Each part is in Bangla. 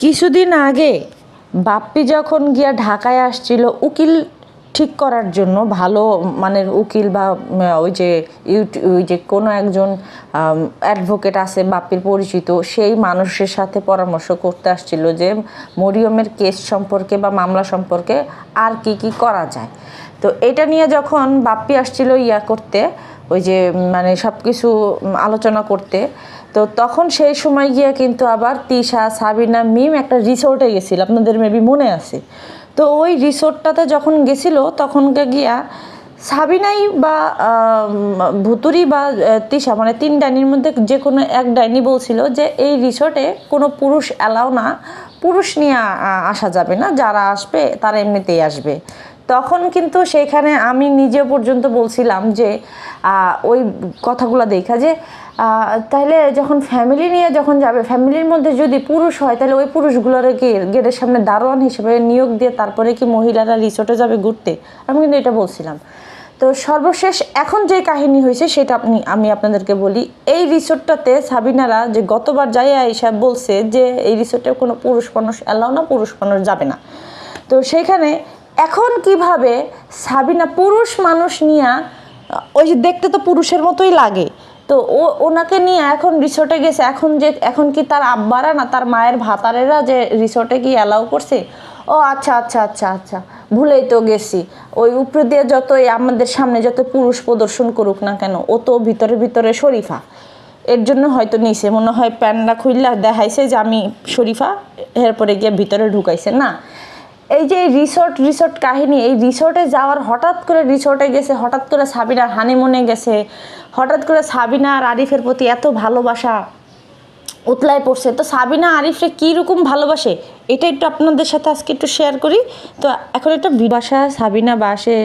কিছুদিন আগে বাপ্পি যখন গিয়া ঢাকায় আসছিল উকিল ঠিক করার জন্য, ভালো মানের উকিল বা ওই যে কোনো একজন অ্যাডভোকেট আছে বাপ্পির পরিচিত, সেই মানুষের সাথে পরামর্শ করতে আসছিল যে মরিয়মের কেস সম্পর্কে বা মামলা সম্পর্কে আর কি করা যায়। তো এটা নিয়ে যখন বাপ্পি আসছিল করতে, ওই যে মানে সব কিছু আলোচনা করতে, তো তখন সেই সময় গিয়া কিন্তু আবার তিশা, সাবিনা, মিম একটা রিসোর্টে গেছিল, আপনাদের মেবি মনে আছে। তো ওই রিসোর্টটাতে যখন গেছিল তখনকে গিয়া সাবিনাই বা ভুতুরি বা তিশা, মানে তিন ডাইনির মধ্যে যে কোনো এক ডাইনি বলছিল যে এই রিসোর্টে কোনো পুরুষ অ্যালাউ না, পুরুষ নিয়ে আসা যাবে না, যারা আসবে তারা এমনিতেই আসবে। তখন কিন্তু সেখানে আমি নিজে পর্যন্ত বলছিলাম যে ওই কথাগুলো দেখা যে তাহলে যখন ফ্যামিলি নিয়ে যখন যাবে, ফ্যামিলির মধ্যে যদি পুরুষ হয় তাহলে ওই পুরুষগুলোর গেটের সামনে দারোয়ান হিসেবে নিয়োগ দিয়ে তারপরে কি মহিলারা রিসোর্টে যাবে ঘুরতে, আমি কিন্তু এটা বলছিলাম। তো সর্বশেষ এখন যে কাহিনী হয়েছে সেটা আমি আপনাদেরকে বলি। এই রিসোর্টটাতে সাবিনারা যে গতবার যাইয়া এসব বলছে যে এই রিসোর্টে কোনো পুরুষ মানুষ অ্যালাউ না, পুরুষ মানুষ যাবে না। তো সেখানে এখন কিভাবে সাবিনা পুরুষ মানুষ নিয়ে, ওই যে দেখতে তো পুরুষের মতোই লাগে, তো ওনাকে নিয়ে এখন রিসোর্টে গেছে। এখন কি তার আব্বারা না তার মায়ের ভাতারেরা যে রিসোর্টে কি অ্যালাউ করছে? ও আচ্ছা আচ্ছা আচ্ছা আচ্ছা, ভুলেই তো গেছি। ওই উপরে দিয়ে যতই আমাদের সামনে যত পুরুষ প্রদর্শন করুক না কেন, ও তো ভিতরে ভিতরে শরীফা, এর জন্য হয়তো নিছে, মনে হয় প্যান্ডা খুললা দেখাইছে যে আমি শরীফা, এরপরে গিয়ে ভিতরে ঢুকাইছে না। এই যে রিসোর্ট কাহিনী, এই রিসোর্টে যাওয়ার, হঠাৎ করে রিসোর্টে গেছে, হঠাৎ করে সাবিনা হানিমুনে গেছে, হঠাৎ করে সাবিনা আর আরিফের প্রতি এত ভালোবাসা উতলায় পড়ছে। তো সাবিনা আরিফরে কীরকম ভালোবাসে এটা একটু আপনাদের সাথে আজকে একটু শেয়ার করি। তো এখন একটা বাসা, সাবিনা বাসে,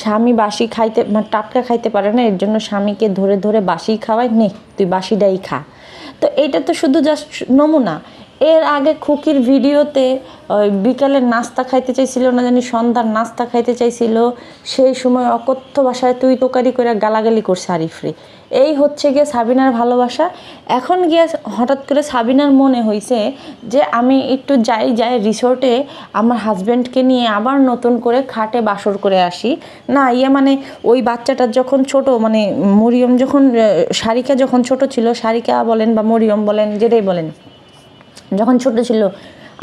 স্বামী বাসি খাইতে মানে টাটকা খাইতে পারে না, এর জন্য স্বামীকে ধরে ধরে বাসি খাওয়ায়, নে তুই বাসিটাই খা। তো এইটা তো শুধু জাস্ট নমুনা। এর আগে খুকির ভিডিওতে বিকালের নাস্তা খাইতে চাইছিল না জানি, সন্ধ্যার নাস্তা খাইতে চাইছিল, সেই সময় অকথ্য ভাষায় তুই তোকারি করে গালাগালি করছে আরিফরে। এই হচ্ছে গিয়ে সাবিনার ভালোবাসা। এখন গিয়ে হঠাৎ করে সাবিনার মনে হয়েছে যে আমি একটু যাই রিসোর্টে আমার হাজব্যান্ডকে নিয়ে আবার নতুন করে খাটে বাসর করে আসি। না মানে ওই বাচ্চাটার যখন ছোট, মানে মরিয়ম যখন, সারিকা যখন ছোট ছিল, সারিকা বলেন বা মরিয়ম বলেন, যেটাই বলেন, যখন ছোট ছিল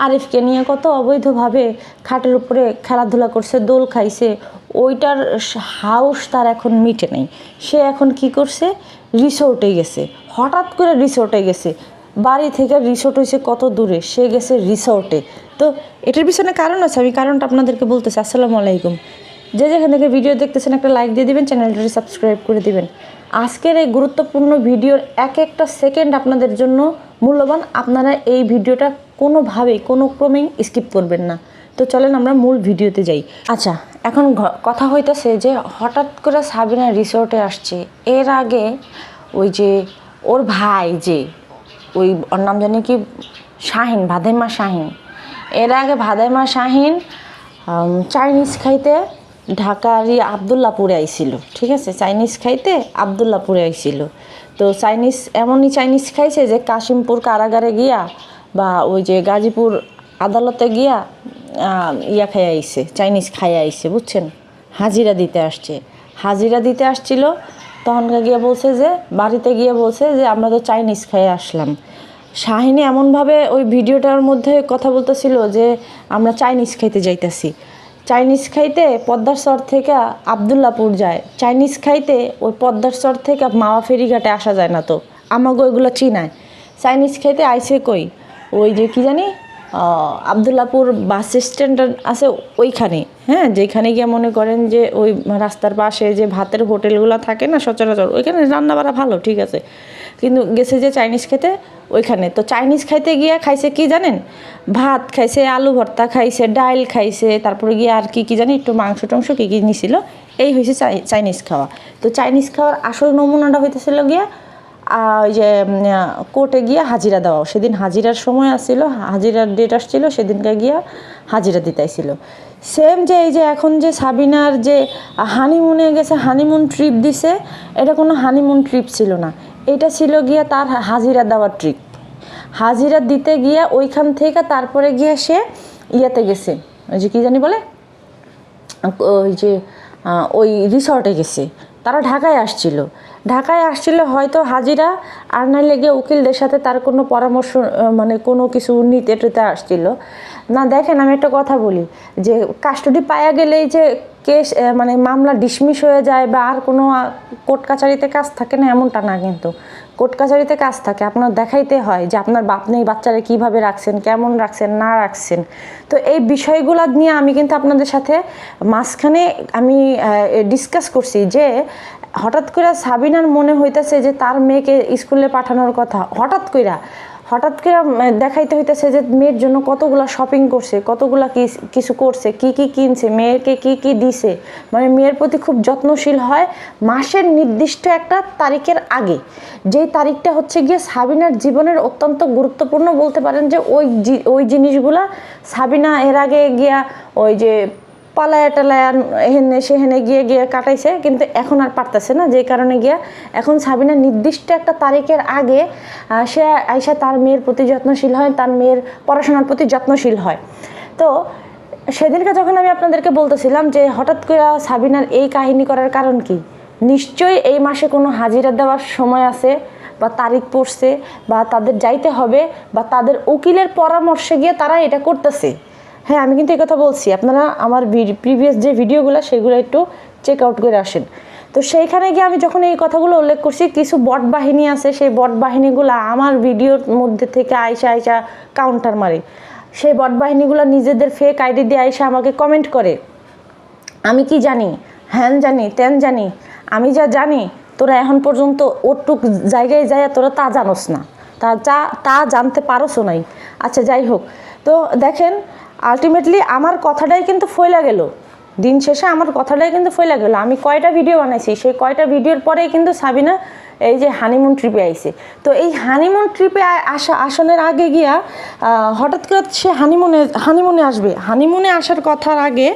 আরিফকে নিয়ে কত অবৈধভাবে খাটের উপরে খেলাধুলা করছে, দোল খাইছে, ওইটার হাউস তার এখন মিটে নেই। সে এখন কি করছে, রিসোর্টে গেছে, হঠাৎ করে রিসোর্টে গেছে। বাড়ি থেকে রিসোর্ট হয়েছে কত দূরে, সে গেছে রিসোর্টে। তো এটার পিছনে কারণ আছে, আমি কারণটা আপনাদেরকে বলতেছি। আসসালামু আলাইকুম। যে যেখান থেকে ভিডিও দেখতেছেন একটা লাইক দিয়ে দিবেন, চ্যানেলটি সাবস্ক্রাইব করে দিবেন। আজকের এই গুরুত্বপূর্ণ ভিডিওর এক একটা সেকেন্ড আপনাদের জন্য মূল্যবান। আপনারা এই ভিডিওটা কোনোভাবেই কোনো ক্রমেই স্কিপ করবেন না। তো চলেন আমরা মূল ভিডিওতে যাই। আচ্ছা, এখন কথা হইতেছে যে হঠাৎ করে সাবিনা রিসোর্টে আসছে। এর আগে ওই যে ওর ভাই, যে ওর নাম জানি কি, শাহিন, ভাদাইমা শাহিন। এর আগে ভাদাইমা শাহিন চাইনিজ খাইতে ঢাকারই আবদুল্লাপুরে আইছিল, ঠিক আছে, চাইনিজ খাইতে আবদুল্লাপুরে আইছিল। তো এমনই চাইনিজ খাইছে যে কাশিমপুর কারাগারে গিয়া বা ওই যে গাজীপুর আদালতে গিয়া খাইয়া আইছে, চাইনিজ খাইয়া আইছে, বুঝছেন। হাজিরা দিতে আসছিল। তখনকে গিয়ে বলছে যে, বাড়িতে গিয়ে বলছে যে আমরা তো চাইনিজ খাইয়ে আসলাম। শাহিনী এমনভাবে ওই ভিডিওটার মধ্যে কথা বলতেছিল যে আমরা চাইনিজ খাইতে যাইতেছি। চাইনিজ খাইতে পদ্মার চর থেকে আবদুল্লাপুর যায়, চাইনিজ খাইতে ওই পদ্মার চর থেকে মাওয়া ফেরিঘাটে আসা যায় না। তো আমাকে ওইগুলো চিনায়। চাইনিজ খাইতে আইসে কই, ওই যে কি জানি আবদুল্লাপুর বাস স্ট্যান্ড আছে ওইখানে, হ্যাঁ, যেখানে গিয়ে মনে করেন যে ওই রাস্তার পাশে যে ভাতের হোটেলগুলো থাকে না সচরাচর, ওইখানে রান্না বাড়া ভালো, ঠিক আছে, কিন্তু গেছে যে চাইনিজ খেতে ওইখানে। তো চাইনিজ খাইতে গিয়ে খাইছে কি জানেন, ভাত খাইছে, আলু ভর্তা খাইছে, ডাইল খাইছে, তারপরে গিয়ে আর কি জানি একটু মাংস টাংস কী নিছিল। এই হয়েছে চাইনিজ খাওয়া। তো চাইনিজ খাওয়ার আসল নমুনাটা হইতেছিল গিয়া ওই যে কোর্টে গিয়া হাজিরা দেওয়া। সেদিন হাজিরার সময় আসছিল, হাজিরার ডেট আসছিল, সেদিনকে গিয়া হাজিরা দিতেছিল। সেম যে এই যে এখন যে সাবিনার যে হানিমুনে গেছে, হানিমুন ট্রিপ দিছে, এটা কোনো হানিমুন ট্রিপ ছিল না, এটা ছিল গিয়া তার হাজিরা দেওয়ার ট্রিপ। হাজিরা দিতে গিয়ে ওইখান থেকে তারপরে গিয়ে সে ইয়াতে গেছে, ওই যে কী জানি বলে, ওই যে ওই রিসর্টে গেছে। তারা ঢাকায় আসছিল হয়তো হাজিরা আর নাইলে গিয়ে উকিলদের সাথে তার কোনো পরামর্শ মানে কোনো কিছু নিতে টেতে আসছিল না। দেখেন আমি একটা কথা বলি যে কাস্টডি পাওয়া গেলেই যে কেস মানে মামলা ডিসমিস হয়ে যায় বা আর কোনো কোর্ট কাছারিতে কাজ থাকে না এমনটা না, কিন্তু কোর্ট কাছারিতে কাজ থাকে, আপনার দেখাইতে হয় যে আপনার বাপ নেই বাচ্চারা কীভাবে রাখছেন, কেমন রাখছেন না রাখছেন। তো এই বিষয়গুলো নিয়ে আমি কিন্তু আপনাদের সাথে মাঝখানে আমি ডিসকাস করছি যে হঠাৎ করে সাবিনার মনে হইতেছে যে তার মেয়েকে স্কুলে পাঠানোর কথা, হঠাৎ করে দেখাইতে হইতেছে যে মেয়ের জন্য কতগুলো শপিং করছে, কতগুলো কিছু করছে, কি কিনছে, মেয়েকে কি দিছে, মানে মেয়ের প্রতি খুব যত্নশীল হয় মাসের নির্দিষ্ট একটা তারিখের আগে। যেই তারিখটা হচ্ছে গিয়ে সাবিনার জীবনের অত্যন্ত গুরুত্বপূর্ণ বলতে পারেন, যে ওই জিনিসগুলা সাবিনা এর আগে গিয়া ওই যে পালায়া টালায়া সেহেনে গিয়ে কাটাইছে, কিন্তু এখন আর পারতেছে না, যে কারণে গিয়া এখন সাবিনা নির্দিষ্ট একটা তারিখের আগে সে আইসা তার মেয়ের প্রতি যত্নশীল হয়, তার মেয়ের পড়াশোনার প্রতি যত্নশীল হয়। তো সেদিনকে যখন আমি আপনাদেরকে বলতেছিলাম যে হঠাৎ করে সাবিনার এই কাহিনী করার কারণ কি, নিশ্চয়ই এই মাসে কোনো হাজিরা দেওয়ার সময় আছে বা তারিখ পড়ছে বা তাদের যাইতে হবে বা তাদের উকিলের পরামর্শে গিয়ে তারা এটা করতেছে। হ্যাঁ, আমি কিন্তু এই কথা বলছি, আপনারা আমার প্রিভিয়াস যে ভিডিওগুলো সেগুলো একটু চেক আউট করে আসেন। তো সেইখানে গিয়ে আমি যখন এই কথাগুলো উল্লেখ করছি, কিছু বট বাহিনী আছে, সেই বট বাহিনীগুলো আমার ভিডিওর মধ্যে থেকে আইসা কাউন্টার মারে। সেই বট বাহিনীগুলো নিজেদের ফেক আইডি দিয়ে আইসা আমাকে কমেন্ট করে, আমি কি জানি, হ্যান জানি তেন জানি, আমি যা জানি তোরা এখন পর্যন্ত ওটুক জায়গায় যায় তোরা তা জানোস না, তা জানতে পারোসও নাই। আচ্ছা যাই হোক, তো দেখেন আলটিমেটলি আমার কথাটাই কিন্তু ফয়লা গেল, দিন শেষে আমার কথাটাই কিন্তু ফয়লা গেল। আমি কয়টা ভিডিও বানাইছি, সেই কয়টা ভিডিওর পরেই কিন্তু সাবিনা এই যে হানিমুন ট্রিপে আইছে। তো এই হানিমুন ট্রিপে আসনের আগে গিয়া হঠাৎ করে সে হানিমুনে আসবে, হানিমুনে আসার কথার আগে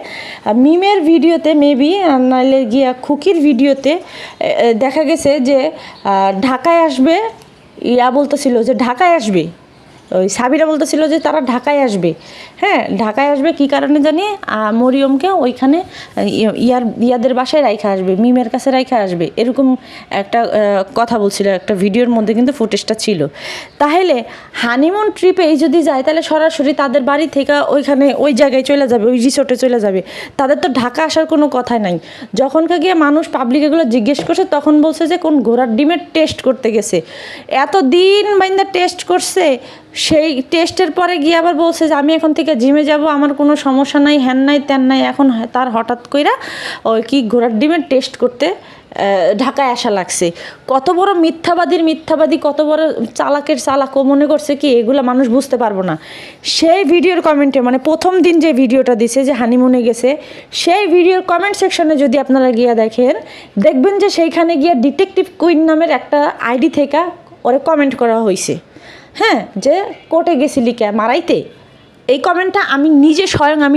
মিমের ভিডিওতে মেবি নাইলে গিয়া খুকির ভিডিওতে দেখা গেছে যে ঢাকায় আসবে, বলতেছিল যে ঢাকায় আসবে, ওই সাবিরা বলতেছিল যে তারা ঢাকায় আসবে। হ্যাঁ, ঢাকায় আসবে কী কারণে জানি, মরিয়মকে ওইখানে ইয়াদের বাসায় রাইখা আসবে, মিমের কাছে রাইখা আসবে, এরকম একটা কথা বলছিল একটা ভিডিওর মধ্যে, কিন্তু ফুটেজটা ছিল। তাহলে হানিমুন ট্রিপে যদি যায় তাহলে সরাসরি তাদের বাড়ি থেকে ওইখানে ওই জায়গায় চলে যাবে, ওই রিসোর্টে চলে যাবে, তাদের তো ঢাকা আসার কোনো কথাই নাই। যখনকে গিয়ে মানুষ পাবলিক এগুলো জিজ্ঞেস করছে তখন বলছে যে কোন ঘোড়ার ডিমের টেস্ট করতে গেছে, এতদিন বাইন্দা টেস্ট করছে, সেই টেস্টের পরে গিয়ে আবার বলছে যে আমি এখন থেকে জিমে যাব, আমার কোনো সমস্যা নাই, হ্যান নাই ত্যান নাই। এখন তার হঠাৎ কইরা ওই কি ঘোড়ার ডিমের টেস্ট করতে ঢাকায় আসা লাগছে। কত বড় মিথ্যাবাদী, কত বড় চালাকের চালাকও মনে করছে কি এগুলো মানুষ বুঝতে পারবো না। সেই ভিডিওর কমেন্টে, মানে প্রথম দিন যে ভিডিওটা দিছে যে হানিমুনে গেছে, সেই ভিডিওর কমেন্ট সেকশনে যদি আপনারা গিয়ে দেখবেন যে সেইখানে গিয়ে ডিটেকটিভ কুইন নামের একটা আইডি থেকে ওরে কমেন্ট করা হয়েছে, হ্যাঁ, যে কোর্টে গেছিলি কে মারাইতে। এই কমেন্টটা আমি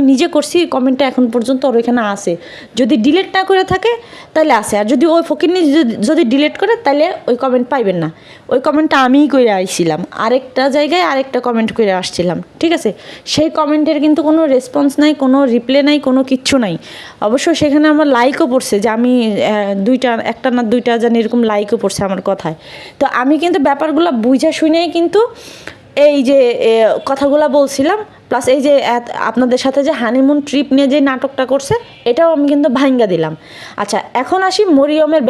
নিজে করছি, কমেন্টটা এখন পর্যন্ত ওর এখানে আসে। যদি ডিলিট না করে থাকে তাহলে আসে, আর যদি ওই ফকিরনি যদি ডিলিট করে তাহলে ওই কমেন্ট পাইবেন না। ওই কমেন্টটা আমিই করে আসছিলাম, আরেকটা জায়গায় আরেকটা কমেন্ট করে আসছিলাম, ঠিক আছে। সেই কমেন্টের কিন্তু কোনো রেসপন্স নাই, কোনো রিপ্লাই নাই, কোনো কিচ্ছু নাই। অবশ্য সেখানে আমার লাইকও পড়ছে, যে আমি একটা না দুইটা জানি এরকম লাইকও পড়ছে আমার কথায়। তো আমি কিন্তু ব্যাপারগুলো বুঝা শুনেই কিন্তু এই যে কথাগুলো বলছিলাম, প্লাস এই যে আপনাদের সাথে যে হানিমুন ট্রিপ নিয়ে যে নাটকটা করছে এটাও আমি কিন্তু ভাঙ্গা দিলাম। আচ্ছা, এখন আসি মরিয়মের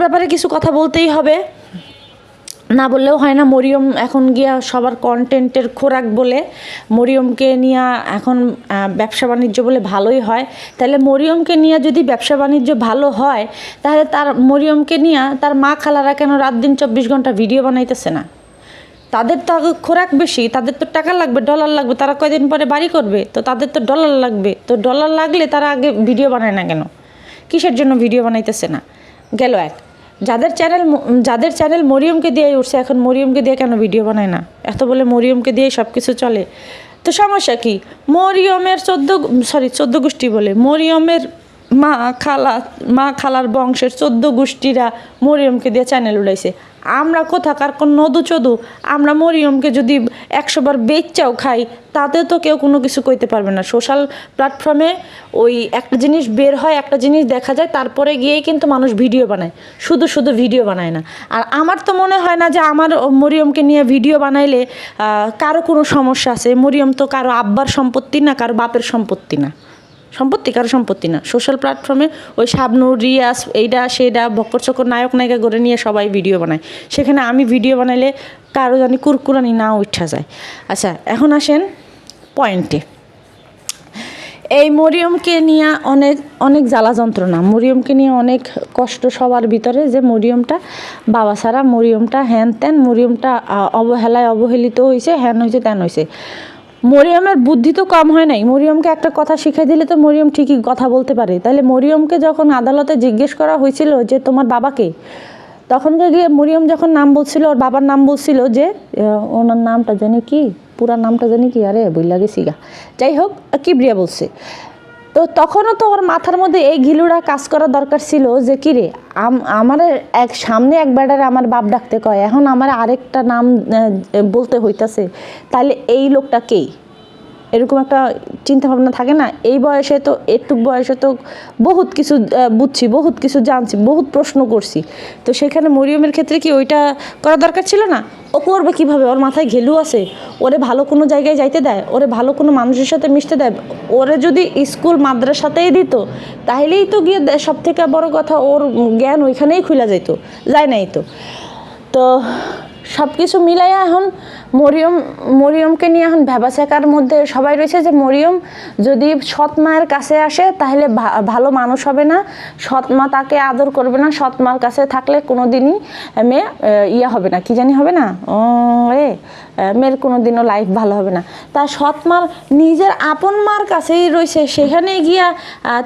ব্যাপারে কিছু কথা বলতেই হবে, না বললেও হয় না। মরিয়ম এখন গিয়া সবার কন্টেন্টের খোরাক বলে মরিয়মকে নিয়ে এখন ব্যবসা বাণিজ্য বলে ভালোই হয়। তাহলে মরিয়মকে নিয়ে যদি ব্যবসা বাণিজ্য ভালো হয়, তাহলে মরিয়মকে নিয়ে তার মা খালারা কেন রাত দিন 24 ঘন্টা ভিডিও বানাইতেছে না? তাদের তো খোরাক বেশি, তাদের তো টাকা লাগবে, ডলার লাগবে, তারা কয়দিন পরে বাড়ি করবে, তো তাদের তো ডলার লাগবে। তো ডলার লাগলে তারা আগে ভিডিও বানায় না কেন? কিসের জন্য ভিডিও বানাইতেছে না? গেল এক। যাদের চ্যানেল মরিয়মকে দিয়ে উঠছে, এখন মরিয়মকে দিয়ে কেন ভিডিও বানায় না? এত বলে মরিয়মকে দিয়ে সব কিছু চলে, তো সমস্যা কি? মরিয়মের 14 গোষ্ঠী বলে, মরিয়মের মা খালার বংশের 14 গোষ্ঠীরা মরিয়মকে দিয়ে চ্যানেল উড়াইছে। আমরা কোথাকার কোন নদু চদু, আমরা মরিয়মকে যদি 100 বার বেচ্চাও খাই তাতে তো কেউ কোনো কিছু কইতে পারবে না। সোশ্যাল প্ল্যাটফর্মে ওই একটা জিনিস বের হয়, একটা জিনিস দেখা যায়, তারপরে গিয়েই কিন্তু মানুষ ভিডিও বানায়, শুধু শুধু ভিডিও বানায় না। আর আমার তো মনে হয় না যে আমার মরিয়মকে নিয়ে ভিডিও বানাইলে কারো কোনো সমস্যা আছে। মরিয়ম তো কারো আব্বার সম্পত্তি না, কারো বাপের সম্পত্তি না, কারো সম্পত্তি না। সোশ্যাল প্ল্যাটফর্মে ওই শাবনূর, রিয়াজ, এইটা সেইটা বক্কর চক্কর নায়ক নায়িকা করে নিয়ে সবাই ভিডিও বানায়, সেখানে আমি ভিডিও বানাইলে কারো জানি কুরকুরানি না উঠা যায়। আচ্ছা, এখন আসেন পয়েন্টে। এই মরিয়মকে নিয়ে অনেক অনেক জ্বালা যন্ত্রণা, মরিয়মকে নিয়ে অনেক কষ্ট সবার ভিতরে, যে মরিয়মটা বাবা ছাড়া, মরিয়মটা হ্যান ত্যান, মরিয়মটা অবহেলায় অবহেলিত হয়েছে, হ্যান হয়েছে ত্যান হয়েছে। মরিয়মের বুদ্ধি তো কম হয় নাই। মরিয়মকে একটা কথা শিখাই দিলে তো মরিয়ম ঠিকই কথা বলতে পারে। তাহলে মরিয়মকে যখন আদালতে জিজ্ঞেস করা হয়েছিল যে তোমার বাবাকে, তখন গিয়ে মরিয়ম যখন নাম বলছিল, ওর বাবার নাম বলছিল, যে ওনার নামটা জানি কি, পুরা নামটা জানি কি, আরে বইলা গেছি গা, যাই হোক কিবরিয়া বলছে। তো তখনও তো ওর মাথার মধ্যে এই ঘিলুড়া কাজ করা দরকার ছিল যে কী রে, আমার এক সামনে এক বেড়ারে আমার বাপ ডাকতে কয়, এখন আমার আরেকটা নাম বলতে হইতাছে, তাহলে এই লোকটা কে? এরকম একটা চিন্তা ভাবনা থাকে না? এই বয়সে তো, একটু বয়সে তো বহুত কিছু বুঝছি, বহুত কিছু জানছি, বহুত প্রশ্ন করছি। তো সেখানে মরিয়মের ক্ষেত্রে কি ওইটা করা দরকার ছিল না? ও করবে কীভাবে? ওর মাথায় ঘেলু আছে? ওরে ভালো কোনো জায়গায় যাইতে দেয়? ওরে ভালো কোনো মানুষের সাথে মিশতে দেয়? ওরে যদি স্কুল মাদ্রাসাতেই দিত তাহলেই তো গিয়ে সব থেকে বড় কথা ওর জ্ঞান ওইখানেই খুলে যেত, যায় নাই তো। তো সব কিছু মিলাইয়া এখন মরিয়মকে নিয়ে এখন ভ্যাবাচ্যাকার মধ্যে সবাই রয়েছে, যে মরিয়ম যদি সৎ মায়ের কাছে আসে তাহলে ভালো মানুষ হবে না, সৎ মা তাকে আদর করবে না, সৎ মার কাছে থাকলে কোনো দিনই মেয়ে ইয়া হবে না, কি জানি হবে না, মেয়ের কোনো দিনও লাইফ ভালো হবে না। তার সৎ মার, নিজের আপন মার কাছেই রয়েছে, সেখানে গিয়া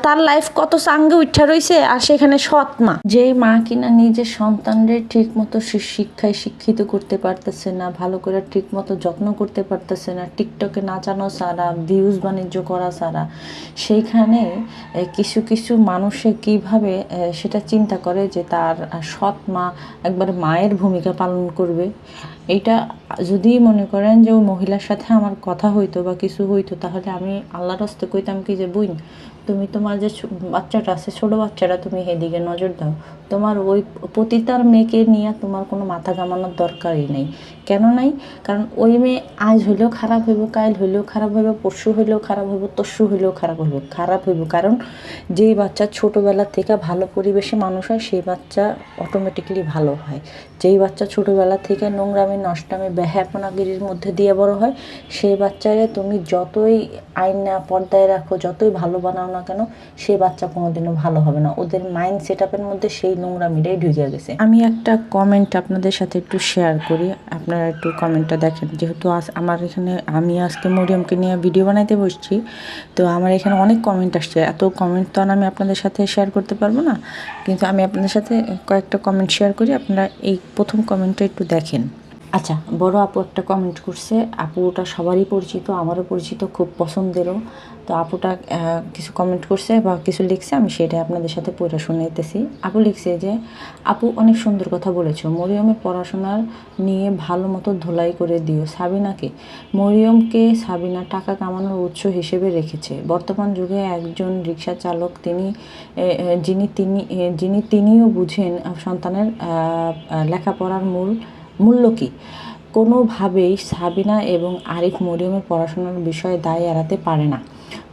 তার লাইফ কত চাঙ্গে উঠা রয়েছে। আর সেখানে সৎ মা, যেই মা কিনা নিজের সন্তানদের ঠিক মতো শিক্ষায় শিক্ষিত করতে পারতেছে না, ভালো করে ঠিক মতো যত্ন করতে পারতেছে না, টিকটকে নাচানো ছাড়া, ভিউজ বাণিজ্য করা ছাড়া, সেইখানে কিছু কিছু মানুষে কিভাবে সেটা চিন্তা করে যে তার সৎ মা একবার মায়ের ভূমিকা পালন করবে। এইটা যদি মনে করেন যে ওই মহিলার সাথে আমার কথা হইতো বা কিছু হইতো, তাহলে আমি আল্লাহর হস্তে কইতাম কি, যে বুইন তুমি তোমার যে বাচ্চাটা আছে, ছোটো বাচ্চাটা, তুমি এদিকে নজর দাও। তোমার ওই পতিতার মেয়েকে নিয়ে তোমার কোনো মাথা ঘামানোর দরকারই নেই। কেন নাই? কারণ ওই মেয়ে আজ হইলেও খারাপ হইব, কাল হইলেও খারাপ হইব, পরশু হইলেও খারাপ হইব, তরশু হইলেও খারাপ হইব। কারণ যেই বাচ্চা ছোটোবেলা থেকে ভালো পরিবেশে মানুষ হয়, সেই বাচ্চা অটোমেটিকলি ভালো হয়। যেই বাচ্চা ছোটোবেলা থেকে নোংরামি, নষ্টামি, বেহাপনাগিরির মধ্যে দিয়ে বড় হয়, সেই বাচ্চারে তুমি যতই আয়না পর্দায় রাখো, যতই ভালো বানাও না কেন, সেই বাচ্চা কোনোদিনও ভালো হবে না। ওদের মাইন্ড সেট আপের মধ্যে সেই নোংরামিটাই ঢুকে গেছে। আমি একটা কমেন্ট আপনাদের সাথে একটু শেয়ার করি, আপনারা একটু কমেন্টটা দেখেন। যেহেতু আমার এখানে, আমি আজকে মরিয়মকে নিয়ে ভিডিও বানাইতে বসছি, তো আমার এখানে অনেক কমেন্ট আসছে। এত কমেন্ট তো আমি আপনাদের সাথে শেয়ার করতে পারবো না, কিন্তু আমি আপনাদের সাথে কয়েকটা কমেন্ট শেয়ার করি। আপনারা এই প্রথম কমেন্টটা একটু দেখেন। আচ্ছা, বড় আপু একটা কমেন্ট করছে। আপুটা সবারই পরিচিত, আমারও পরিচিত, খুব পছন্দেরও। তো আপুটা কিছু কমেন্ট করছে বা কিছু লিখছে, আমি সেটাই আপনাদের সাথে পড়ে শুনাইতেছি। আপু লিখছে যে, আপু অনেক সুন্দর কথা বলেছো, মরিয়মের পড়াশোনার নিয়ে ভালো মতো ধোলাই করে দিও সাবিনাকে। মরিয়মকে সাবিনা টাকা কামানোর উৎস হিসেবে রেখেছে। বর্তমান যুগে একজন রিক্সা চালক তিনিও বুঝেন সন্তানের লেখাপড়ার মূল্য কী। কোনোভাবেই সাবিনা এবং আরিফ মরিয়মের পড়াশোনার বিষয়ে দায় এড়াতে পারে না।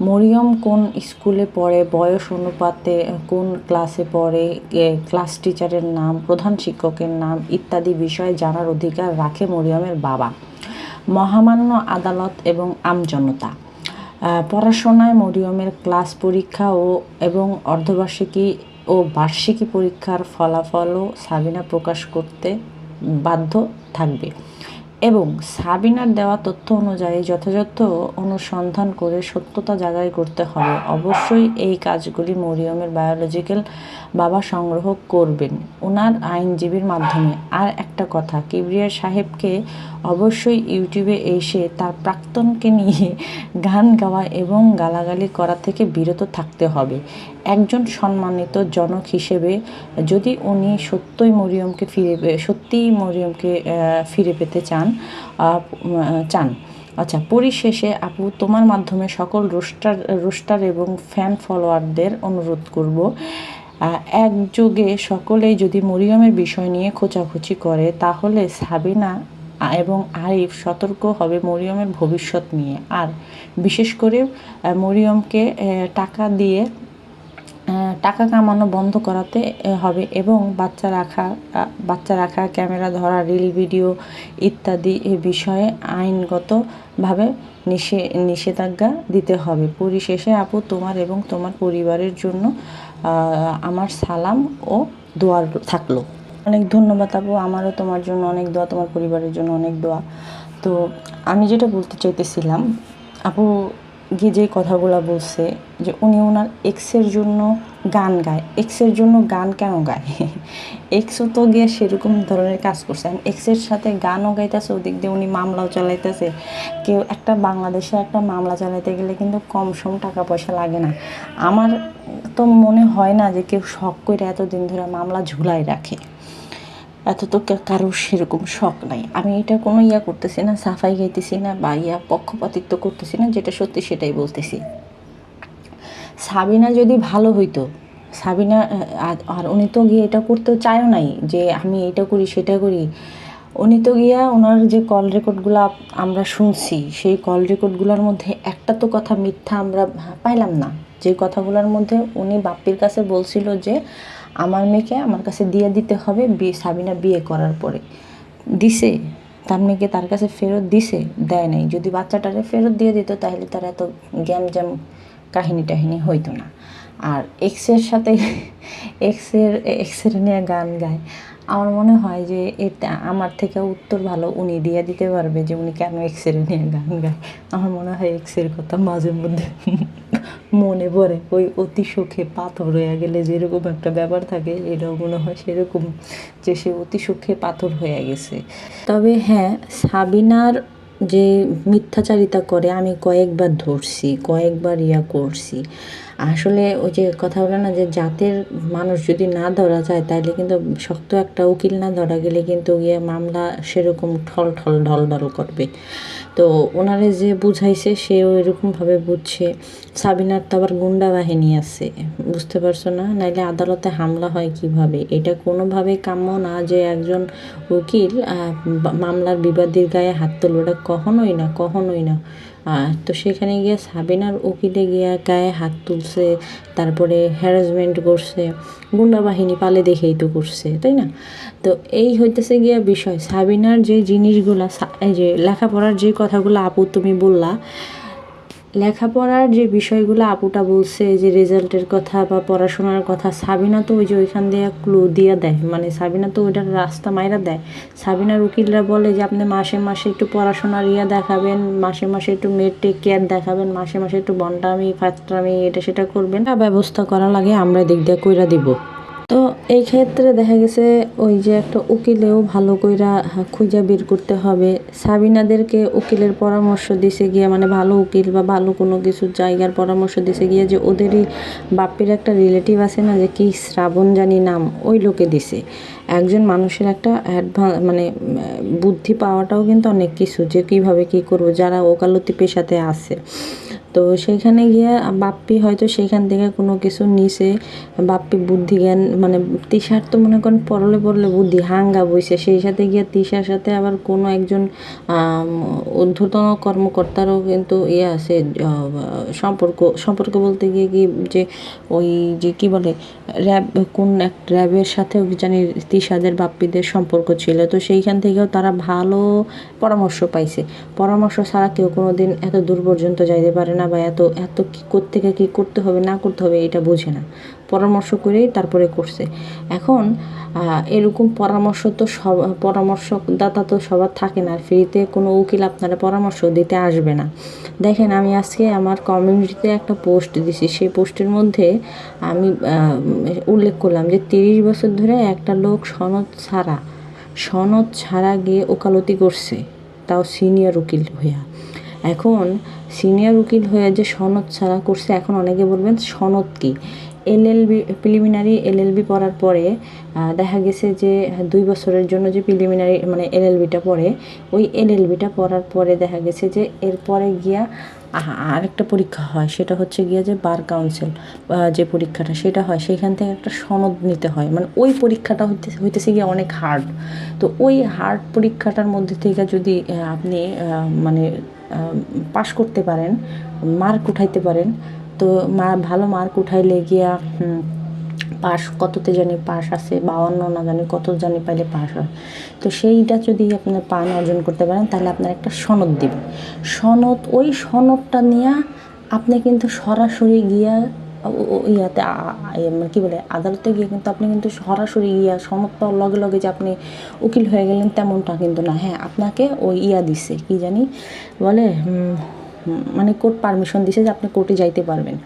মরিয়ম কোন স্কুলে পড়ে, বয়স অনুপাতে কোন ক্লাসে পড়ে, ক্লাস টিচারের নাম, প্রধান শিক্ষকের নাম ইত্যাদি বিষয়ে জানার অধিকার রাখে মরিয়মের বাবা, মহামান্য আদালত এবং আমজনতা। পড়াশোনায় মরিয়মের ক্লাস পরীক্ষা এবং অর্ধবার্ষিকী ও বার্ষিকী পরীক্ষার ফলাফলও সাবিনা প্রকাশ করতে বাধ্য থাকবে। এবং সাবিনার দেওয়া তথ্য অনুযায়ী যথাযথ অনুসন্ধান করে সত্যতা যাচাই করতে হবে। অবশ্যই এই কাজগুলি মরিয়মের বায়োলজিক্যাল বাবা সংগ্রহ করবেন ওনার আইনজীবীর মাধ্যমে। আর একটা কথা, কিবরিয়া সাহেবকে অবশ্যই ইউটিউবে এসে তার প্রাক্তনকে নিয়ে গান গাওয়া এবং গালাগালি করা থেকে বিরত থাকতে হবে। একজন সম্মানিত জনক হিসেবে যদি উনি সত্যিই মরিয়মকে ফিরে পেতে চান। আচ্ছা, পরিশেষে আপু তোমার মাধ্যমে সকল রোস্টার এবং ফ্যান ফলোয়ারদের অনুরোধ করব, একযোগে সকলেই যদি মরিয়মের বিষয় নিয়ে খোঁচাখুচি করে তাহলে সাবিনা এবং আরিফ সতর্ক হবে মরিয়মের ভবিষ্যৎ নিয়ে। আর বিশেষ করে মরিয়মকে টাকা কামানো বন্ধ করাতে হবে এবং বাচ্চা রাখা, ক্যামেরা ধরা, রিল ভিডিও ইত্যাদি এ বিষয়ে আইনগতভাবে নিষেধাজ্ঞা দিতে হবে। পরিশেষে আপু তোমার এবং তোমার পরিবারের জন্য আমার সালাম ও দোয়া থাকলো। অনেক ধন্যবাদ আপু, আমারও তোমার জন্য অনেক দোয়া, তোমার পরিবারের জন্য অনেক দোয়া। তো আমি যেটা বলতে চাইতেছিলাম, আপু গিয়ে যে কথাগুলো বলছে যে উনি ওনার এক্সের জন্য গান গায়। এক্সের জন্য গান কেন গায়? এক্সও তো গিয়ে সেরকম ধরনের কাজ করছে, এক্সের সাথে গানও গাইতেছে, ওদিক দিয়ে উনি মামলাও চালাইতেছে। বাংলাদেশে একটা মামলা চালাইতে গেলে কিন্তু কম সম টাকা পয়সা লাগে না। আমার তো মনে হয় না যে কেউ শখ করে এতদিন ধরে মামলা ঝুলাই রাখে। এত তো কারোর সেরকম শখ নাই। আমি এটা কোনো করতেছি না, সাফাই গাইতেছি না বা পক্ষপাতিত্ব করতেছি না, যেটা সত্যি সেটাই বলতেছি। সাবিনা যদি ভালো হইতো, সাবিনা আর উনি তো গিয়ে এটা করতেও চায়ও নাই যে আমি এটা করি সেটা করি। উনি তো গিয়া ওনার যে কল রেকর্ডগুলো আমরা শুনছি, সেই কল রেকর্ডগুলোর মধ্যে একটা তো কথা মিথ্যা আমরা পাইলাম না। যে কথাগুলোর মধ্যে উনি বাপ্পির কাছে বলছিল যে আমার মেয়েকে আমার কাছে দিয়ে দিতে হবে সাবিনা বিয়ে করার পরে। দিছে? তার মেয়েকে তার কাছে ফেরত দিছে? দেয় নাই। যদি বাচ্চাটারে ফেরত দিয়ে দিত তাহলে তার এত জ্যাম কাহিনী টাহিনী হইতো না। আর এক্সের সাথে এক্সের নিয়ে গান গায়। আমার মনে হয় যে এটা আমার থেকে উত্তর ভালো উনি দিয়ে দিতে পারবে যে উনি কেন এক্সের নিয়ে গান গায়। আমার মনে হয় এক্সের কথা মাঝে মধ্যে মনে পড়ে, ওই অতি সুখে পাথর হয়ে গেলে যেরকম একটা ব্যাপার থাকে, এটাও মনে হয় সেরকম, যে সে অতি সুখে পাথর হয়ে গেছে। তবে হ্যাঁ, সাবিনার যে মিথ্যাচারিতা করে আমি কয়েকবার ধরছি, কয়েকবার করছি। আসলে ওই যে কথা বলে না যে জাতের মানুষ যদি না ধরা যায় তাহলে কিন্তু শক্ত একটা উকিল না ধরা গেলে কিন্তু গিয়ে মামলা সেরকম ঢল করবে। তো ওনারে যে বুঝাইছে সেও এরকমভাবে বুঝছে। সাবিনার তো আবার গুন্ডা বাহিনী আছে, বুঝতে পারছো না? নাইলে আদালতে হামলা হয় কিভাবে? এটা কোনোভাবেই কাম্য না যে একজন উকিল মামলার বিবাদীর গায়ে হাত তুলবে, এটা কখনোই না। তো সেখানে গিয়ে সাবিনার উকিলে গিয়া গায়ে হাত তুলছে, তারপরে হ্যারাসমেন্ট করছে, গুন্ডা বাহিনী পালে দেখেই তো করছে, তাই না? তো এই হইতেছে গিয়া বিষয়। সাবিনার যে জিনিসগুলা, এই যে লেখাপড়ার যে কথাগুলো আপু তুমি বললা, লেখাপড়ার যে বিষয়গুলো আপুটা বলছে, যে রেজাল্টের কথা বা পড়াশোনার কথা, সাবিনা তো ওই যে ওইখান দিয়ে ক্লু দিয়ে দেয়, মানে সাবিনা তো ওইটার রাস্তা মাইরা দেয়। সাবিনার উকিলরা বলে যে আপনি মাসে একটু পড়াশোনার দেখাবেন, মাসে একটু মেয়ের কেয়ার দেখাবেন, মাসে একটু বন্ডামি ফাত্রামি এটা সেটা করবেন, ব্যবস্থা করা লাগে আমরা দিক দিয়ে কইরা দিব। তো এই ক্ষেত্রে দেখা গেছে ওই যে একটা উকিলেও ভালো কইরা খুঁজা বের করতে হবে। সাবিনাদেরকে উকিলের পরামর্শ দিছে গিয়া, মানে ভালো উকিল বা ভালো কোনো কিছুর জায়গার পরামর্শ দিছে গিয়া, যে ওদেরই বাপ্পির একটা রিলেটিভ আছে না, যে কি শ্রাবণ জানি নাম, ওই লোকে দিছে। একজন মানুষের একটা মানে বুদ্ধি পাওয়াটাও কিন্তু অনেক কিছু, যে কিভাবে কি করবো, যারা ওকালতি পেশাতে আছে। তো সেইখানে গিয়ে বাপ্পি হয়তো সেইখান থেকে কোনো কিছু নিছে, বাপ্পি বুদ্ধি জ্ঞান, মানে তিশার তো মনে করেন পরলে বুদ্ধি হাঙ্গা বইছে, সেই সাথে গিয়ে তিশার সাথে আবার কোনো একজন ঊর্ধ্বতন কর্মকর্তারও কিন্তু আছে, সম্পর্ক বলতে গিয়ে কি, যে ওই যে কি বলে কোন এক র্যাবের সাথেও জানি তিশাদের বাপ্পিদের সম্পর্ক ছিল। তো সেইখান থেকেও তারা ভালো পরামর্শ পাইছে। পরামর্শ ছাড়া কেউ কোনো দিন এত দূর পর্যন্ত যাইতে পারে না, বা এত কি কোত্থেকে কি করতে হবে না করতে হবে এটা বোঝে না। পরামর্শ করেই তারপরে করছে। এখন এরকম পরামর্শ তো পরামর্শদাতা তো সবার থাকে না, আর ফ্রিতে কোনো উকিল আপনারা পরামর্শ দিতে আসবে না। দেখেন, আমি আজকে আমার কমিউনিটিতে একটা পোস্ট দিছি, সেই পোস্টের মধ্যে আমি উল্লেখ করলাম যে 30 বছর ধরে একটা লোক সনদ ছাড়া গিয়ে ওকালতি করছে, তাও সিনিয়র উকিল হইয়া। এখন সিনিয়র উকিল হয়ে যে সনদ ছাড়া করছে, এখন অনেকে বলবেন সনদ কি? এলএলবি প্রিলিমিনারি এলএলবি পড়ার পরে দেখা গেছে যে 2 বছরের জন্য যে প্রিলিমিনারি মানে এলএলবিটা পড়ে, ওই এলএলবিটা পড়ার পরে দেখা গেছে যে এরপরে গিয়া আরেকটা পরীক্ষা হয়, সেটা হচ্ছে গিয়া যে বার কাউন্সিল যে পরীক্ষাটা সেটা হয়, সেখান থেকে একটা সনদ নিতে হয়। মানে ওই পরীক্ষাটা হইতেছে গিয়ে অনেক হার্ড। তো ওই হার্ড পরীক্ষাটার মধ্যে থেকে যদি আপনি মানে পাশ করতে পারেন, মার্ক উঠাইতে পারেন, তো ভালো মার্ক উঠাইলে গিয়া পাস কততে জানি পাস আছে 52 না জানি কত জানি পাইলে পাস হয়। তো সেইটা যদি আপনার পান অর্জন করতে পারেন, তাহলে আপনার একটা সনদ দিবে। ওই সনদটা নিয়ে আপনি কিন্তু সরাসরি গিয়া ইয়াতে কী বলে আদালতে গিয়ে কিন্তু আপনি কিন্তু সরাসরি সনদ পাওয়ার লগে লগে যে আপনি উকিল হয়ে গেলেন তেমনটা কিন্তু না। হ্যাঁ, আপনাকে ওই দিছে, কি জানি বলে, মানে কোর্ট পারমিশন দিছে যে আপনি কোর্টে যাইতে পারবেন।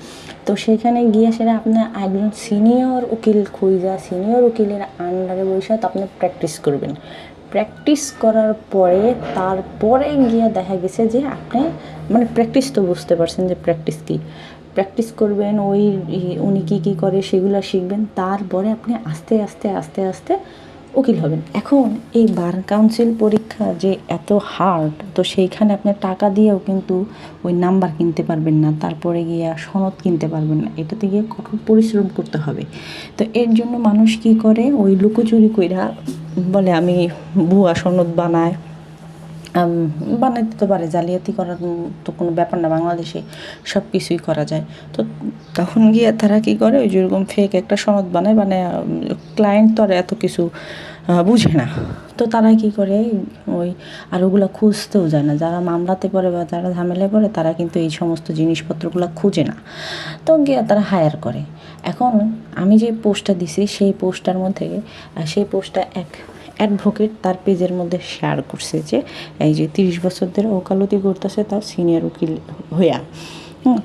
তো সেখানে গিয়ে সেটা আপনি একজন সিনিয়র উকিল সিনিয়র উকিলের আন্ডারে বসে তো আপনি প্র্যাকটিস করবেন। প্র্যাকটিস করার পরে তারপরে গিয়ে দেখা গেছে যে আপনি মানে প্র্যাকটিস তো বুঝতে পারছেন যে প্র্যাকটিস করবেন, উনি কী করে সেগুলো শিখবেন, তারপরে আপনি আস্তে আস্তে আস্তে আস্তে উকিল হবেন। এখন এই বার কাউন্সিল পরীক্ষা যে এত হার্ড, তো সেইখানে আপনি টাকা দিয়েও কিন্তু ওই নাম্বার কিনতে পারবেন না, তারপরে গিয়ে সনদ কিনতে পারবেন না, এটাতে গিয়ে কঠোর পরিশ্রম করতে হবে। তো এর জন্য মানুষ কি করে, ওই লুকোচুরি কইরা বলে আমি ভুয়া সনদ বানাইতে তো পারে, জালিয়াতি করার তো কোনো ব্যাপার না, বাংলাদেশে সব কিছুই করা যায়। তো তখন গিয়ে তারা কী করে, ওই যেরকম ফেক একটা সনদ বানায় ক্লায়েন্ট তো আর এত কিছু বুঝে না, তো তারা কী করে ওই আর ওগুলো খুঁজতেও যায় না। যারা মামলাতে পড়ে বা যারা ঝামেলায় পড়ে, তারা কিন্তু এই সমস্ত জিনিসপত্রগুলো খুঁজে না, তো গিয়ে তারা হায়ার করে। এখন আমি যে পোস্টটা দিছি, সেই পোস্টটা এক অ্যাডভোকেট তার পেজের মধ্যে শেয়ার করছে যে এই যে 30 বছর ধরে ওকালতি করতেছে, তাও সিনিয়র উকিল হইয়া।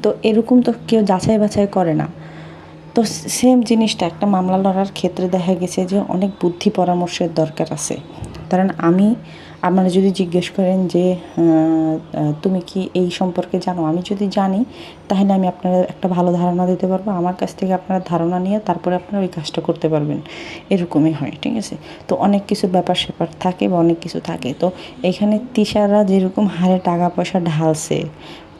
তো এরকম তো কেউ যাচাই বাছাই করে না। তো সেম জিনিসটা একটা মামলা লড়ার ক্ষেত্রে দেখা গেছে যে অনেক বুদ্ধি পরামর্শের দরকার আছে। কারণ আপনারা যদি জিজ্ঞেস করেন যে তুমি কি এই সম্পর্কে জানো, আমি যদি জানি তাহলে আমি আপনারা একটা ভালো ধারণা দিতে পারবো, আমার কাছ থেকে আপনারা ধারণা নিয়ে তারপরে আপনারা ওই কাজটা করতে পারবেন, এরকমই হয়, ঠিক আছে। তো অনেক কিছু ব্যাপার স্যাপার থাকে বা অনেক কিছু থাকে। তো এখানে তিশারা যেরকম হারে টাকা পয়সা ঢালছে,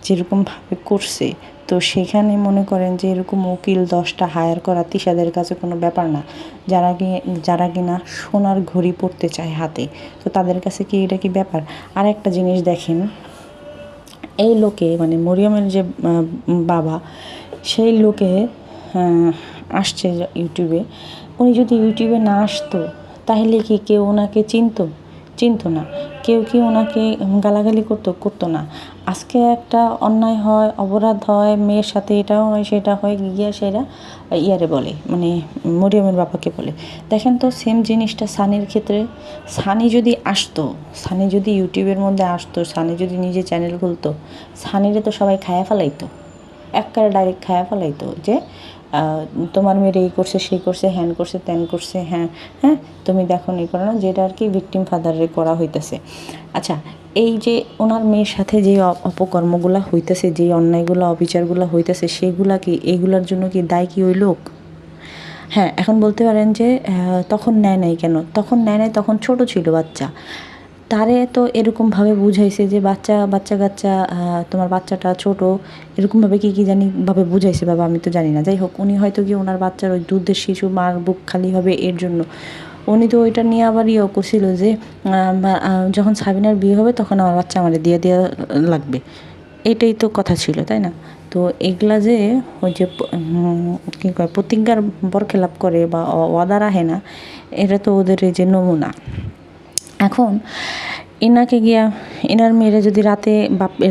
যেরকমভাবে করছে, তো সেখানে মনে করেন যে এরকম উকিল 10টা হায়ার করা তিশাদের কাছে কোনো ব্যাপার না। যারা কিনা সোনার ঘড়ি পরতে চায় হাতে, তো তাদের কাছে কি এটা কি ব্যাপার? আর একটা জিনিস দেখেন, এই লোকে মানে মরিয়মের যে বাবা, সেই লোকে আসছে ইউটিউবে। উনি যদি ইউটিউবে না আসতো, তাহলে কি কেউ ওনাকে চিনতো না, কেউ কি ওনাকে গালাগালি করতো না। আজকে একটা অন্যায় হয়, অপরাধ হয়, মেয়ের সাথে এটাও হয় সেটা হয়, গিয়ে সেটা বলে, মানে মরিয়মের বাবাকে বলে। দেখেন তো সেম জিনিসটা সানির ক্ষেত্রে। সানি যদি ইউটিউবের মধ্যে আসতো, সানি যদি নিজে চ্যানেল খুলতো, সানিরে তো সবাই খায়া ফেলাইতো, একবারে ডাইরেক্ট খায়া ফেলাইতো যে তোমার মেয়ের এই করছে, সেই করছে, হ্যান করছে, ত্যান করছে, হ্যাঁ তুমি দেখো নি করো না, যেটা আর কি ভিকটিম ফাদারে করা হইতেছে। আচ্ছা, এই যে ওনার মেয়ের সাথে যে অপকর্মগুলো হইতেছে, যে অন্যায়গুলো অবিচারগুলো হইতেছে, এইগুলোর জন্য কি দায় কি ওই লোক? হ্যাঁ, এখন বলতে পারেন যে তখন নেয় নাই কেন? তখন নেয় নাই, তখন ছোট ছিল বাচ্চা। তারে তো এরকমভাবে বুঝাইছে যে বাচ্চা কাচ্চা, তোমার বাচ্চাটা ছোট, এরকমভাবে কি জানি ভাবে বুঝাইছে বাবা, আমি তো জানি না। যাই হোক, উনি হয়তো কি ওনার বাচ্চার ওই দুধের শিশু মার বুক খালি হবে এর জন্য উনি তো ওইটা নিয়ে আবার করছিল যে যখন সাবিনার বিয়ে হবে তখন আমার বাচ্চা আমার দিয়ে লাগবে, এটাই তো কথা ছিল, তাই না? তো এগুলা যে ওই যে কী কয় প্রতিজ্ঞার বরখেলাপ করে বা ওয়াদা রাখে না, এটা তো ওদের এই যে নমুনা। এখন এনাকে গিয়া এনার মেয়েরা যদি রাতে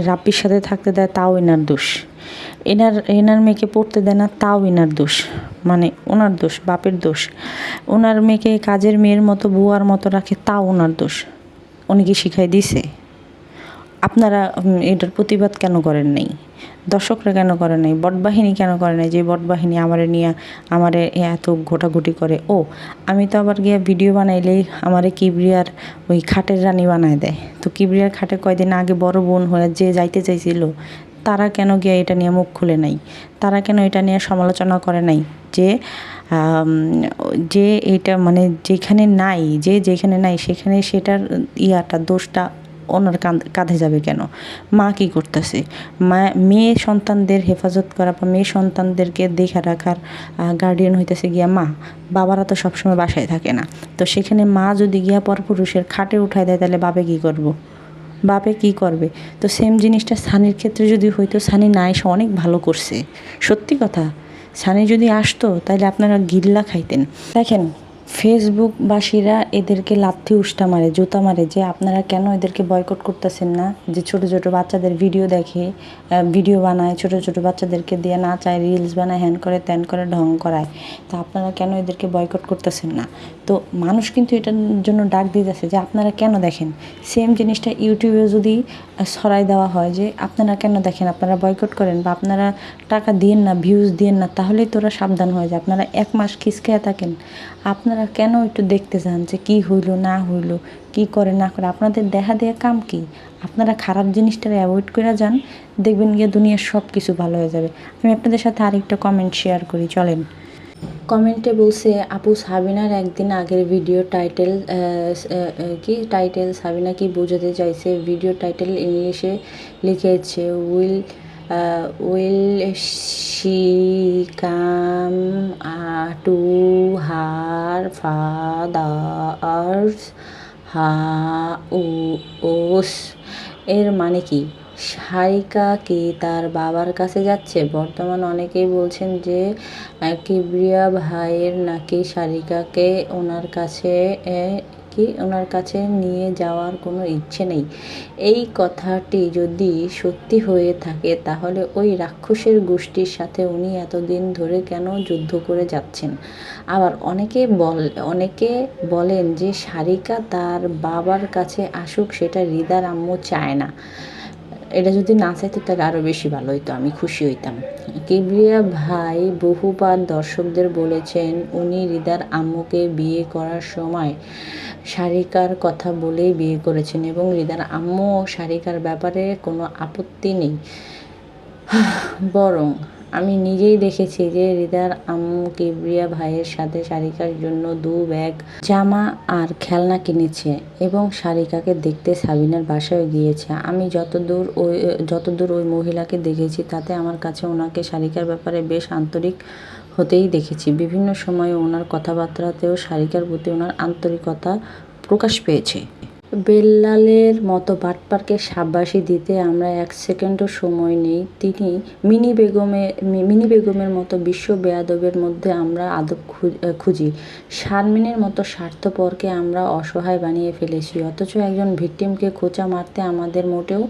রাব্বির সাথে থাকতে দেয় তাও এনার দোষ, এনার মেয়েকে পড়তে দেয় না তাও এনার দোষ, মানে ওনার দোষ, বাপের দোষ। ওনার মেয়েকে কাজের মেয়ের মতো বুয়ার মতো রাখে তাও ওনার দোষ। উনি কি শিখাই দিছে? আপনারা এটার প্রতিবাদ কেন করেন নাই? দর্শকরা কেন করে নাই? বটবাহিনী কেন করে নাই? যে বটবাহিনী আমারে নিয়ে আমারে এত ঘোটাঘুটি করে। ও আমি তো আবার গিয়া ভিডিও বানাইলেই আমারে কিবরিয়ার ওই খাটের রানী বানায় দেয়। তো কিবরিয়ার খাটে কয়দিন আগে বড় বোন হয়ে যে যাইতে চাইছিল, তারা কেন গিয়া এটা নিয়ে মুখ খুলে নাই? তারা কেন এটা নিয়ে সমালোচনা করে নাই? যে যে এটা মানে যেখানে নাই, যেখানে নাই সেখানে সেটার দোষটা ওনার কাঁধে যাবে কেন? মা কী করতেছে? মেয়ে সন্তানদের হেফাজত করা বা মেয়ে সন্তানদেরকে দেখে রাখার গার্ডিয়ান হইতেছে গিয়া মা। বাবারা তো সবসময় বাসায় থাকে না। তো সেখানে মা যদি গিয়া পরপুরুষের খাটে উঠায় দেয় তাহলে বাপে কী করব? বাপে কী করবে? তো সেম জিনিসটা সানির ক্ষেত্রে যদি হইতো, সানি না এসে অনেক ভালো করছে, সত্যি কথা। সানি যদি আসতো তাহলে আপনারা গিল্লা খাইতেন। দেখেন ফেসবুকবাসীরা এদেরকে লাথি উষ্টা মারে, জুতা মারে যে আপনারা কেন এদেরকে বয়কট করতেছেন না? যে ছোট ছোট বাচ্চাদের ভিডিও দেখে, ভিডিও বানায়, ছোট ছোট বাচ্চাদেরকে দিয়ে নাচায়, রিলস বানায়, হ্যান করে ত্যান করে ঢং করায়। তা আপনারা কেন এদেরকে বয়কট করতেছেন না? তো মানুষ কিন্তু এটার জন্য ডাক দিতেছে যে আপনারা কেন দেখেন। সেম জিনিসটা ইউটিউবে যদি ছড়াই দেওয়া হয় যে আপনারা কেন দেখেন, আপনারা বয়কট করেন বা আপনারা টাকা দিয়েন না, ভিউজ দিয়েন না, তাহলেই তোরা সাবধান হয়ে যায়। আপনারা 1 মাস খিচকায়া থাকেন, আপনারা কেন একটু দেখতে চান যে কী হইলো না হইলো, কী করে না করে? আপনাদের দেখা দেয়া কাম কি? আপনারা খারাপ জিনিসটা অ্যাভয়েড করে যান, দেখবেন গিয়ে দুনিয়ার সব কিছু ভালো হয়ে যাবে। আমি আপনাদের সাথে আরেকটা কমেন্ট শেয়ার করি, চলেন। কমেন্টে বলছে আপু সাবিনার একদিন আগের ভিডিও টাইটেল সাবিনা কি বোঝাতে চাইছে? ভিডিও টাইটেল ইংলিশে লিখেছে will she come to her father's house. এর মানে কি? সারিকা কি তার বাবার কাছে যাচ্ছে? বর্তমান অনেকেই বলছেন যে কিবরিয়া ভাইয়ের নাকি সারিকাকে ওনার কাছে নিয়ে যাওয়ার কোনো ইচ্ছে নেই। এই কথাটি যদি সত্যি হয়ে থাকে তাহলে ওই রাক্ষসের গোষ্ঠীর সাথে উনি এতদিন ধরে কেন যুদ্ধ করে যাচ্ছেন? আবার অনেকে বলেন যে সারিকা তার বাবার কাছে আসুক, সেটা হৃদার আম্মু চায় না। এটা যদি না চাইতো তাহলে আরও বেশি ভালো হইতো, আমি খুশি হইতাম। কিবরিয়া ভাই বহুবার দর্শকদের বলেছেন উনি হৃদার আম্মুকে বিয়ে করার সময় সারিকার কথা বলেই বিয়ে করেছেন এবং হৃদার আম্মু ও সারিকার ব্যাপারে কোনো আপত্তি নেই। বরং আমি নিজেই দেখেছি যে হৃদার আম্মু কিবরিয়া ভাইয়ের সাথে সারিকার জন্য 2 ব্যাগ জামা আর খেলনা কিনেছে এবং সারিকাকে দেখতে সাবিনার বাসায় গিয়েছে। আমি যতদূর ওই মহিলাকে দেখেছি তাতে আমার কাছে ওনাকে সারিকার ব্যাপারে বেশ আন্তরিক হতেই দেখেছি। বিভিন্ন সময়ে ওনার কথাবার্তাতেও সারিকার প্রতি ওনার আন্তরিকতা প্রকাশ পেয়েছে। বেল্লালের মতো বাটপারকে শাবাশি দিতে আমরা 1 সেকেন্ডও সময় নেই। তিনি মিনি বেগমের মতো বিশ্ব বেয়াদবের মধ্যে আমরা আদব খুঁজি। শারমিনের মতো স্বার্থপরকে আমরা অসহায় বানিয়ে ফেলেছি, অথচ একজন ভিকটিমকে খোঁচা মারতে আমাদের মোটেও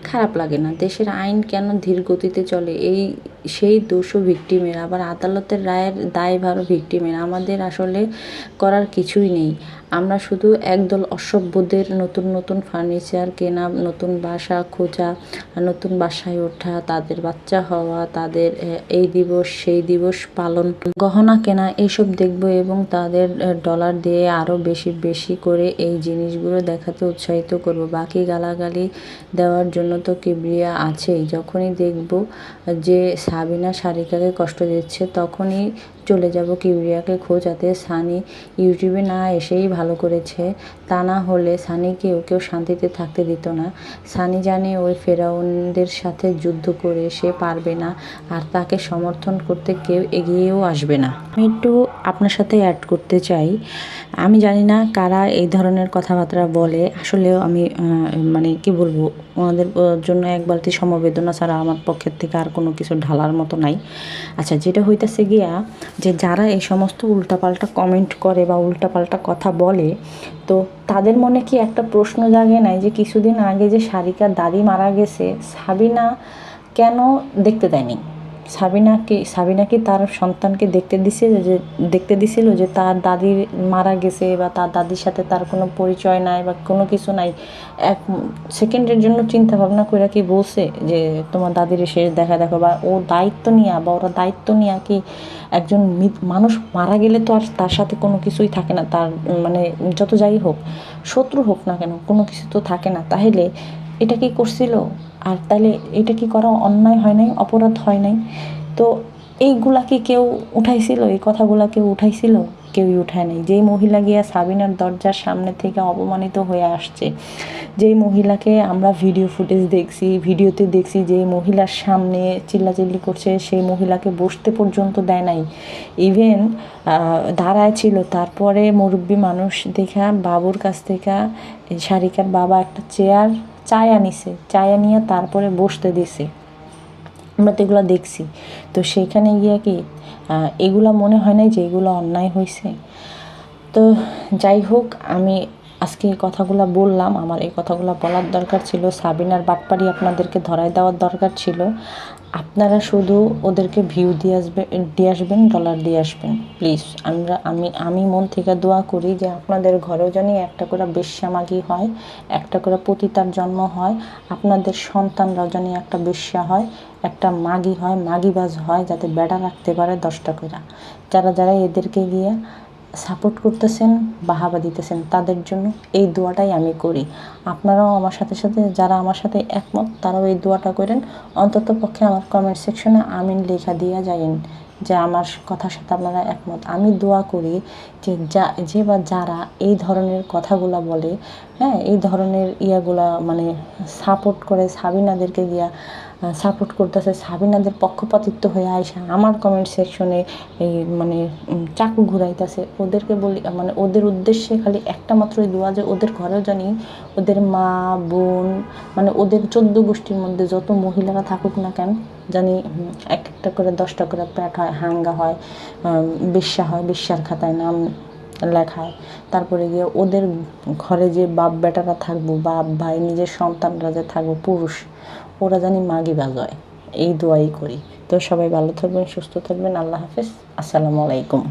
খারাপ লাগে না। দেশের আইন কেন ধীর গতিতে চলে? সেই দোষও ভিকটিমের, আবার আদালতের রায়ের দায়ভারও ভিকটিমের। আমাদের আসলে করার কিছুই নেই। আমরা শুধু একদল অসভ্যদের নতুন ফার্নিচার কেনা, নতুন বাসা খোঁজা, নতুন বাসায় ওঠা, তাদের বাচ্চা হওয়া, তাদের এই দিবস সেই দিবস পালন, গহনা কেনা, এসব দেখব এবং তাদের ডলার দিয়ে আরও বেশি করে এই জিনিসগুলো দেখাতে উৎসাহিত করব। বাকি গালাগালি দেওয়ার জন্য তো কিবরিয়া আছেই। যখনই দেখব যে সাবিনা সারিকাকে কষ্ট দিচ্ছে তখনই চলে যাব কিবরিয়াকে খোঁজাতে। সানি ইউটিউবে না এসেই ভালো করেছে, তা না হলে সানিকে কেউ শান্তিতে থাকতে দিত না। সানি জানে ওই ফেরাউনদের সাথে যুদ্ধ করে সে পারবে না, আর তাকে সমর্থন করতে কেউ এগিয়েও আসবে না। আমি একটু আপনার সাথে অ্যাড করতে চাই, আমি জানি না কারা এই ধরনের কথাবার্তা বলে। আসলেও আমি মানে কি বলবো, ওনাদের জন্য এক বালতি সমবেদনা ছাড়া আমার পক্ষের থেকে আর কোনো কিছু ঢালা বলার মতো নাই। আচ্ছা, যেটা হইতেছে গিয়া যে যারা এই সমস্ত উল্টাপাল্টা কমেন্ট করে বা উল্টাপাল্টা কথা বলে, তো তাদের মনে কি একটা প্রশ্ন জাগে নাই যে কিছুদিন আগে যে সারিকার দাদি মারা গেছে, সাবিনা কেন দেখতে দেয়নি? সাবিনা কি তার সন্তানকে দেখতে দিছিল যে তার দাদি মারা গেছে বা তার দাদির সাথে তার কোনো পরিচয় নাই বা কোনো কিছু নাই? এক সেকেন্ডের জন্য চিন্তা ভাবনা করে কি বলছে যে তোমার দাদির শেষ দেখা দেখো? বা ও দায়িত্ব নিয়া বা ওরা দায়িত্ব নিয়া কি একজন মানুষ মারা গেলে তো আর তার সাথে কোনো কিছুই থাকে না, তার মানে যত যাই হোক, শত্রু হোক না কেন, কোনো কিছু তো থাকে না। তাহলে এটা কি করছিল? আর তাহলে এটা কি করা অন্যায় হয় নাই, অপরাধ হয় নাই? তো এইগুলা কি কেউ উঠাইছিল? এই কথাগুলা কেউ উঠাইছিল? কেউই উঠায় নাই। যেই মহিলা গিয়া সাবিনার দরজার সামনে থেকে অপমানিত হয়ে আসছে, যেই মহিলাকে আমরা ভিডিওতে দেখছি যে মহিলার সামনে চিল্লাচিল্লি করছে, সেই মহিলাকে বসতে পর্যন্ত দেয় নাই, ইভেন দাঁড়ায় ছিল। তারপরে মুরব্বী মানুষ দেখা বাবুর কাছ থেকে সারিকার বাবা একটা চায়া নিছে, চায়া নিয়ে তারপরে বসতে দিছে। আমরা তো এগুলো দেখছি। তো সেখানে গিয়ে কি এগুলা মনে হয় নাই যে এগুলো অন্যায় হয়েছে? তো যাই হোক, আমি আজকে এই কথাগুলো বললাম, আমার এই কথাগুলো বলার দরকার ছিল। সাবিনার বাটপাড়ি আপনাদেরকে ধরায় দেওয়ার দরকার ছিল। আপনারা শুধু ওদেরকে ভিউ দিয়ে আসবেন, ডলার দিয়ে আসবেন প্লিজ। আমি মন থেকে দোয়া করি যে আপনাদের ঘরেও জানি একটা করে বেশ্যামাগি হয়, একটা করে পতিতার জন্ম হয়, আপনাদের সন্তানরাও জানি একটা বেশ্যা হয়, একটা মাগি হয়, মাগিবাজ হয়, যাতে বেড়া রাখতে পারে 10টা করে। যারা এদেরকে গিয়ে সাপোর্ট করতেছেন, বাহাবা দিতেছেন, তাদের জন্য এই দোয়াটাই আমি করি। আপনারাও আমার সাথে যারা আমার সাথে একমত, তারাও এই দোয়াটা করেন। অন্তত পক্ষে আমার কমেন্ট সেকশনে আমিন লেখা দিয়া যাইন যে আমার কথার সাথে আপনারা একমত। আমি দোয়া করি যে বা যারা এই ধরনের কথাগুলা বলে, হ্যাঁ, এই ধরনের ইয়াগুলা মানে সাপোর্ট করে, সাবিনাদেরকে গিয়া সাপোর্ট করতেছে, সাবিনাদের পক্ষপাতিত্ব হয়ে আইসা আমার কমেন্ট সেকশনে এই মানে চাকু ঘুরাইতেছে, ওদেরকে বলি, মানে ওদের উদ্দেশ্যে খালি একটা মাত্রই দোয়া যে ওদের ঘরেও জানি ওদের মা বোন, মানে ওদের 14 গোষ্ঠীর মধ্যে যত মহিলারা থাকুক না কেন, জানি একটা করে 10টা করে প্যাট হয়, হাঙ্গা হয়, বেশ্যা হয়, বেশ্যার খাতায় নাম লেখায়। তারপরে গিয়ে ওদের ঘরে যে বাপ বেটারা থাকবো, বাপ ভাই নিজের সন্তানরা যে থাকবো পুরুষ, ওরা জানি মাগি বাজয়। এই দোয়াই করি। তো সবাই ভালো থাকবেন, সুস্থ থাকবেন। আল্লাহ হাফেজ, আসসালামু আলাইকুম।